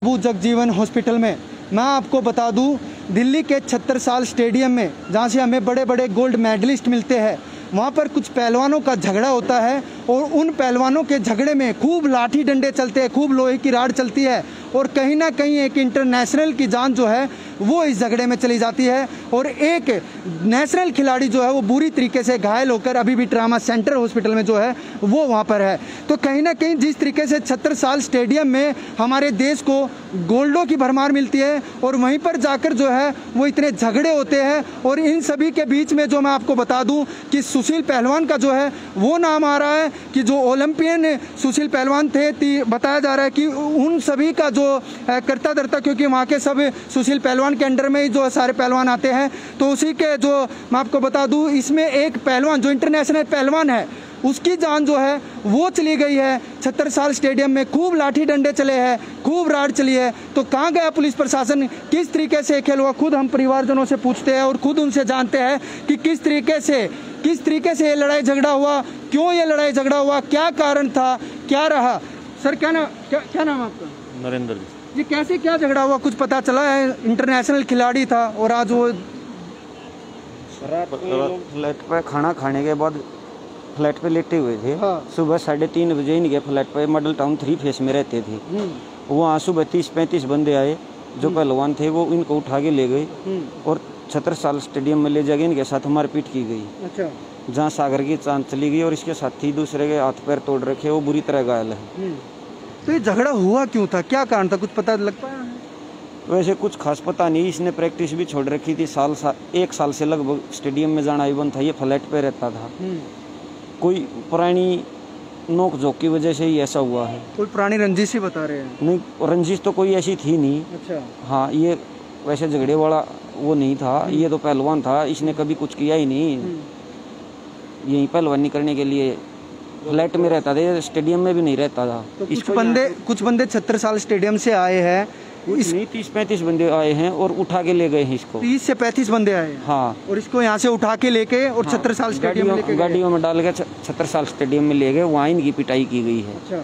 वो जगजीवन हॉस्पिटल में मैं आपको बता दूं, दिल्ली के छत्रसाल स्टेडियम में जहाँ से हमें बड़े बड़े गोल्ड मेडलिस्ट मिलते हैं, वहाँ पर कुछ पहलवानों का झगड़ा होता है और उन पहलवानों के झगड़े में खूब लाठी डंडे चलते हैं, खूब लोहे की राड चलती है और कहीं ना कहीं एक इंटरनेशनल की जान जो है वो इस झगड़े में चली जाती है और एक नेशनल खिलाड़ी जो है वो बुरी तरीके से घायल होकर अभी भी ट्रामा सेंटर हॉस्पिटल में जो है वो वहाँ पर है। तो कहीं ना कहीं जिस तरीके से छत्रसाल स्टेडियम में हमारे देश को गोल्डों की भरमार मिलती है और वहीं पर जाकर जो है वो इतने झगड़े होते हैं और इन सभी के बीच में जो मैं आपको बता दूं कि सुशील पहलवान का जो है वो नाम आ रहा है कि जो ओलंपियन सुशील पहलवान थे, बताया जा रहा है कि उन सभी का जो करता धरता, क्योंकि वहाँ के सब सुशील पहलवान के अंडर में ही जो सारे पहलवान आते हैं, तो उसी के जो मैं आपको बता दूं इसमें एक पहलवान जो इंटरनेशनल पहलवान है उसकी जान जो है वो चली गई है। छत्रसाल स्टेडियम में खूब लाठी डंडे चले हैं, खूब राड चली है, तो कहाँ गया पुलिस प्रशासन, किस तरीके से खेल हुआ? खुद हम परिवारजनों से पूछते हैं और खुद उनसे जानते हैं कि किस तरीके से ये लड़ाई झगड़ा हुआ, क्यों ये लड़ाई झगड़ा हुआ, क्या कारण था, क्या रहा। सर क्या नाम आपका? नरेंद्र जी। ये कैसे क्या झगड़ा हुआ, कुछ पता चला है? इंटरनेशनल खिलाड़ी था और आज वो फ्लैट पर खाना खाने के बाद फ्लैट पे लेटे हुए थे। हाँ। सुबह 3:30 बजे इनके फ्लैट पे मॉडल टाउन 3 फेस में रहते थे। वहाँ सुबह 30-35 बंदे आए जो पहलवान थे, वो इनको उठा के ले गए और छत्रसाल स्टेडियम में ले जाके इनके साथ मारपीट की गई। अच्छा। जहाँ सागर की चांद चली गई और इसके साथी दूसरे के हाथ पैर तोड़ रखे, वो बुरी तरह घायल है। तो ये झगड़ा हुआ क्यों था, क्या कारण था, कुछ पता लग पाया? वैसे कुछ खास पता नहीं। इसने प्रैक्टिस भी छोड़ रखी थी, 1 साल से लगभग स्टेडियम में जाना ही बंद था। ये फ्लैट पे रहता था। कोई पुरानी नोक झोंक की वजह से ही ऐसा हुआ है। कोई पुरानी रंजिश ही बता रहे हैं? नहीं, रंजिश तो कोई ऐसी थी नहीं। अच्छा। हाँ, ये वैसे झगड़े वाला वो नहीं था। ये तो पहलवान था, इसने कभी कुछ किया ही नहीं। यही पहलवानी करने के लिए फ्लैट में रहता था, स्टेडियम में भी नहीं रहता था। तो कुछ बंदे छत्रसाल स्टेडियम से आए हैं, नहीं 30-35 बंदे आए हैं और उठा के ले गए हैं इसको। 30 से 35 बंदे आए हैं। हाँ। और इसको यहाँ से उठा के लेके और छत्रसाल स्टेडियम में लेके गाड़ियों में डाल के छत्रसाल स्टेडियम में ले गए, वहाँ इनकी पिटाई की गई है। अच्छा।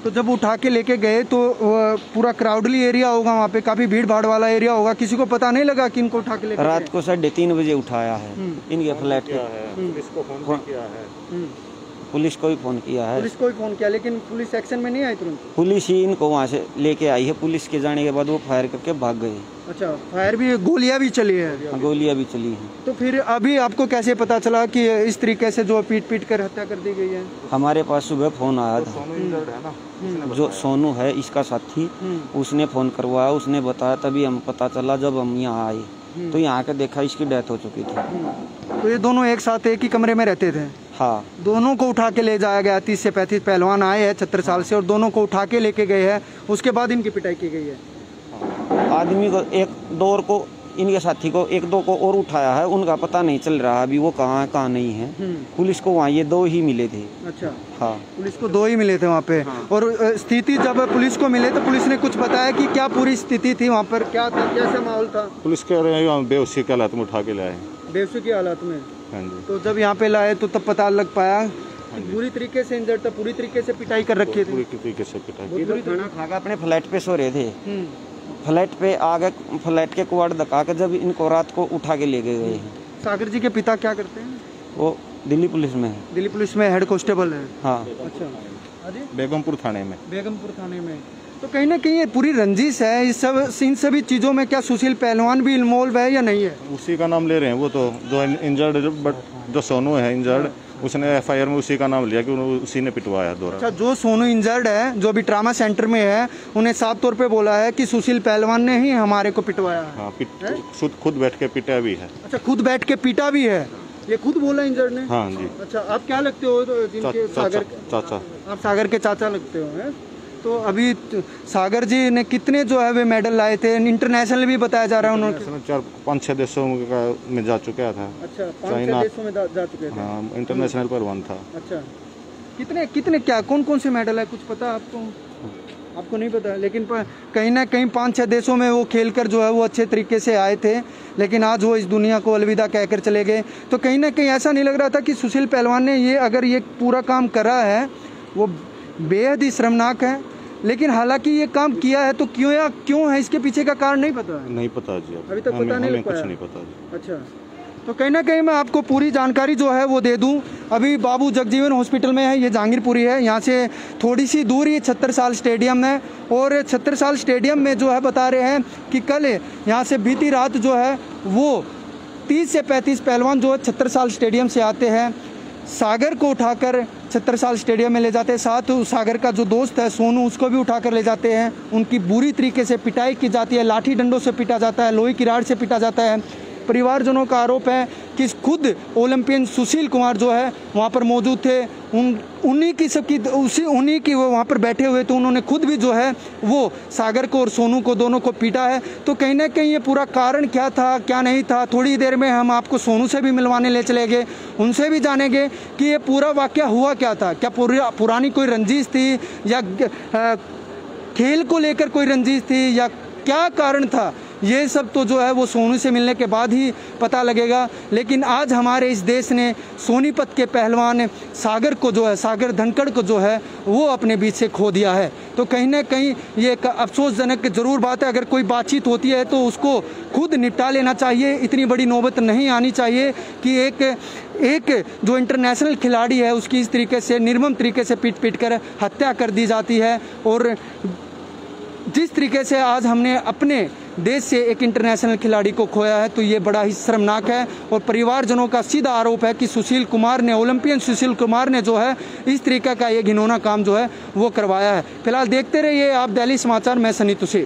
तो जब उठा के लेके गए तो पूरा क्राउडली एरिया होगा, वहाँ पे काफी भीड़ भाड़ वाला एरिया होगा, किसी को पता नहीं लगा कि इनको उठा के लेके रात को 3:30 बजे उठाया है इनके फ्लैट के। पुलिस को भी फोन किया है। लेकिन पुलिस एक्शन में नहीं आई तुरंत? पुलिस ही इनको वहाँ से लेके आई है। पुलिस के जाने के बाद वो फायर करके भाग गए। अच्छा, फायर भी, गोलियां भी चली है? गोलियां भी चली हैं। तो फिर अभी आपको कैसे पता चला कि इस तरीके से जो पीट कर हत्या कर दी गई है? हमारे पास सुबह फोन आया था, जो सोनू है इसका साथी, उसने फोन करवाया, उसने बताया, तभी हम पता चला। जब हम यहाँ आए तो यहाँ के देखा इसकी डेथ हो चुकी थी। तो ये दोनों एक साथ एक ही कमरे में रहते थे? हाँ। दोनों को उठा के ले जाया गया। 30 से 35 पहलवान आए हैं छत्रसाल से और दोनों को उठा के लेके गए हैं। उसके बाद इनकी पिटाई की गई है। आदमी को 1-2 को, इनके साथी को 1-2 को और उठाया है, उनका पता नहीं चल रहा अभी वो कहाँ है कहाँ नहीं है। पुलिस को वहाँ ये 2 ही मिले थे। अच्छा। हाँ, पुलिस को 2 ही मिले थे वहाँ पे। हाँ। और स्थिति जब पुलिस को मिले तो पुलिस ने कुछ बताया कि क्या पूरी स्थिति थी वहाँ पर, क्या था, कैसा माहौल था? पुलिस कह रहे हैं बेहोशी की हालत में उठा के लाए। बेहोशी की हालत में? हाँ जी। तो जब यहाँ पे लाए तो तब पता लग पाया बुरी तरीके से इंजर्ड था, पूरी तरीके से पिटाई कर रखी थी? पूरी तरीके से पिटाई। खाना खाकर अपने फ्लैट पे सो रहे थे। फ्लैट पे आगे फ्लैट के कुआड़ धक्का के जब इनको रात को उठा के ले गए हैं। सागर जी के पिता क्या करते हैं? वो दिल्ली पुलिस में है। दिल्ली पुलिस में हेड कांस्टेबल है? हाँ। अच्छा। बेगमपुर थाने में। तो कहीं ना कहीं ये पूरी रंजिश है, इन सभी चीजों में क्या सुशील पहलवान भी इन्वॉल्व है या नहीं है? उसी का नाम ले रहे हैं वो तो, जो इंजर्ड, जो सोनू है इंजर्ड, उसने एफआईआर में उसी का नाम लिया कि उसी ने पिटवाया दौरा। अच्छा, जो सोनू इंजर्ड है, जो अभी ट्रामा सेंटर में है, उन्हें साफ तौर पे बोला है कि सुशील पहलवान ने ही हमारे को पिटवाया है। हाँ, खुद बैठ के पिटा भी है। अच्छा, खुद बैठ के पीटा भी है, ये खुद बोला इंजर्ड ने? हाँ जी। अच्छा, आप क्या लगते हो जिनके चाचा? आप सागर के चाचा लगते हो है? तो अभी सागर जी ने कितने जो है वे मेडल लाए थे? इंटरनेशनल भी बताया जा रहा है उन्होंने 4-5-6 देशों में जा चुका था। अच्छा, 5-6 देशों में जा चुके थे। हाँ, इंटरनेशनल पहलवान था। अच्छा, कितने क्या कौन से मेडल है, कुछ पता आपको? आपको नहीं पता, लेकिन कहीं ना कहीं 5-6 देशों में वो खेलकर जो है वो अच्छे तरीके से आए थे, लेकिन आज वो इस दुनिया को अलविदा कहकर चले गए। तो कहीं ना कहीं ऐसा नहीं लग रहा था कि सुशील पहलवान ने अगर ये पूरा काम करा है वो बेहद ही शर्मनाक है। लेकिन हालांकि ये काम किया है तो क्यों है, इसके पीछे का कारण नहीं पता है? नहीं पता जी, अभी तक पता नहीं लग कुछ पाया। नहीं पता जी। अच्छा, तो कहीं ना कहीं मैं आपको पूरी जानकारी जो है वो दे दूं। अभी बाबू जगजीवन हॉस्पिटल में है, ये जहांगीरपुरी है, यहाँ से थोड़ी सी दूर ये छत्रसाल स्टेडियम है। और छत्रसाल स्टेडियम में जो है बता रहे हैं कि कल यहाँ से बीती रात जो है वो 30 से 35 पहलवान जो है छत्रसाल स्टेडियम से आते हैं, सागर को उठाकर छत्रसाल स्टेडियम में ले जाते हैं। साथ सागर का जो दोस्त है सोनू, उसको भी उठाकर ले जाते हैं। उनकी बुरी तरीके से पिटाई की जाती है, लाठी डंडों से पीटा जाता है, लोहे की राड से पीटा जाता है। परिवारजनों का आरोप है कि खुद ओलंपियन सुशील कुमार जो है वहाँ पर मौजूद थे, उन्हीं की वो वहाँ पर बैठे हुए, तो उन्होंने खुद भी जो है वो सागर को और सोनू को दोनों को पीटा है। तो कहीं ना कहीं ये पूरा कारण क्या था क्या नहीं था, थोड़ी देर में हम आपको सोनू से भी मिलवाने ले चले गए, उनसे भी जानेंगे कि ये पूरा वाकया हुआ क्या था। क्या पुरानी कोई रंजिश थी या खेल को लेकर कोई रंजिश थी या क्या कारण था, ये सब तो जो है वो सोनू से मिलने के बाद ही पता लगेगा। लेकिन आज हमारे इस देश ने सोनीपत के पहलवान सागर को जो है, सागर धनखड़ को जो है वो अपने बीच से खो दिया है। तो कहीं ना कहीं ये एक अफसोसजनक ज़रूर बात है। अगर कोई बातचीत होती है तो उसको खुद निपटा लेना चाहिए, इतनी बड़ी नौबत नहीं आनी चाहिए कि एक जो इंटरनेशनल खिलाड़ी है उसकी इस तरीके से निर्मम तरीके से पीट कर हत्या कर दी जाती है। और जिस तरीके से आज हमने अपने देश से एक इंटरनेशनल खिलाड़ी को खोया है तो ये बड़ा ही शर्मनाक है। और परिवारजनों का सीधा आरोप है कि सुशील कुमार ने, ओलंपियन सुशील कुमार ने जो है इस तरीके का ये घिनौना काम जो है वो करवाया है। फिलहाल देखते रहिए आप दिल्ली समाचार, मैं सनी तुषी।